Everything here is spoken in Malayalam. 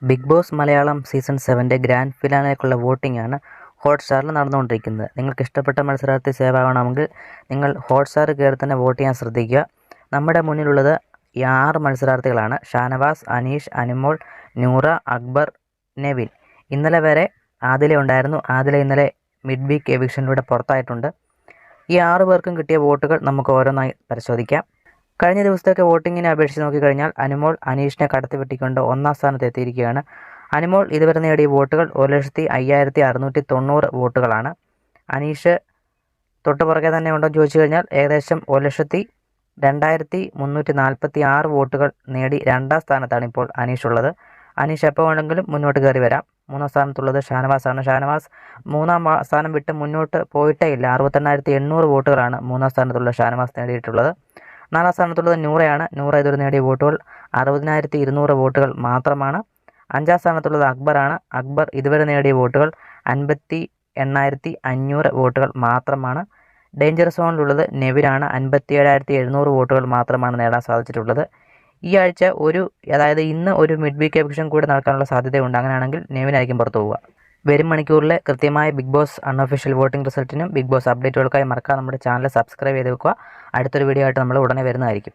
Big Boss Malayalam season 7 grand ഫിനാലേക്കുള്ള വോട്ടിംഗാണ് ഹോട്ട്സ്റ്റാറിൽ നടന്നുകൊണ്ടിരിക്കുന്നത്. നിങ്ങൾക്ക് ഇഷ്ടപ്പെട്ട മത്സരാർത്ഥി സേവ് ആവണമെങ്കിൽ നിങ്ങൾ ഹോട്ട്സ്റ്റാർ കയറി തന്നെ വോട്ട് ചെയ്യാൻ ശ്രദ്ധിക്കുക. നമ്മുടെ മുന്നിലുള്ളത് ഈ 6 മത്സരാർത്ഥികളാണ്: ഷാനവാസ്, അനീഷ്, അനുമോൾ, നൂറ, അക്ബർ, നെവിൻ. ഇന്നലെ വരെ ആദില ഉണ്ടായിരുന്നു. ആദില ഇന്നലെ മിഡ് വീക്ക് എവിക്ഷനിലൂടെ പുറത്തായിട്ടുണ്ട്. ഈ 6 പേർക്കും കിട്ടിയ വോട്ടുകൾ നമുക്ക് ഓരോന്നായി പരിശോധിക്കാം. കഴിഞ്ഞ ദിവസത്തേക്ക് വോട്ടിങ്ങിനെ അപേക്ഷിച്ച് നോക്കിക്കഴിഞ്ഞാൽ അനുമോൾ അനീഷിനെ കടത്തിവെട്ടിക്കൊണ്ട് 1-ാം സ്ഥാനത്ത് എത്തിയിരിക്കുകയാണ്. അനുമോൾ ഇതുവരെ നേടിയ വോട്ടുകൾ 1,05,690 വോട്ടുകളാണ്. അനീഷ് തൊട്ട് പുറകെ തന്നെ ഉണ്ടോ എന്ന് ചോദിച്ചു കഴിഞ്ഞാൽ ഏകദേശം 1,02,346 വോട്ടുകൾ നേടി 2-ാം സ്ഥാനത്താണ് ഇപ്പോൾ അനീഷ് ഉള്ളത്. അനീഷ് എപ്പോൾ വേണമെങ്കിലും മുന്നോട്ട് കയറി വരാം. 3-ാം സ്ഥാനത്തുള്ളത് ഷാനവാസാണ്. ഷാനവാസ് 3-ാം സ്ഥാനം വിട്ട് മുന്നോട്ട് പോയിട്ടേ ഇല്ല. 68,800 വോട്ടുകളാണ് 3-ാം സ്ഥാനത്തുള്ള ഷാനവാസ് നേടിയിട്ടുള്ളത്. 4-ാം സ്ഥാനത്തുള്ളത് നൂറയാണ്. നൂറ ഇതുവരെ നേടിയ വോട്ടുകൾ 60,200 വോട്ടുകൾ മാത്രമാണ്. 5-ാം സ്ഥാനത്തുള്ളത് അക്ബറാണ്. അക്ബർ ഇതുവരെ നേടിയ വോട്ടുകൾ 58,500 വോട്ടുകൾ മാത്രമാണ്. ഡേഞ്ചർ സോണിലുള്ളത് നെവിനാണ്. 57,700 വോട്ടുകൾ മാത്രമാണ് നേടാൻ സാധിച്ചിട്ടുള്ളത്. ഈ ആഴ്ച അതായത് ഇന്ന് ഒരു മിഡ് വീക്ക് എവിക്ഷൻ കൂടി നടക്കാനുള്ള സാധ്യതയുണ്ട്. അങ്ങനെയാണെങ്കിൽ നെവിനായിരിക്കും പുറത്തു പോവുക. വരും മണിക്കൂറിലെ കൃത്യമായ ബിഗ് ബോസ് അൺഒഫീഷ്യൽ വോട്ടിംഗ് റിസൾട്ടിനും ബിഗ് ബോസ് അപ്ഡേറ്റുകൾക്കായി മറക്കാതെ നമ്മുടെ ചാനൽ സബ്സ്ക്രൈബ് ചെയ്ത് വെക്കുക. അടുത്തൊരു വീഡിയോ ആയിട്ട് നമ്മൾ ഉടനെ വരുന്നതായിരിക്കും.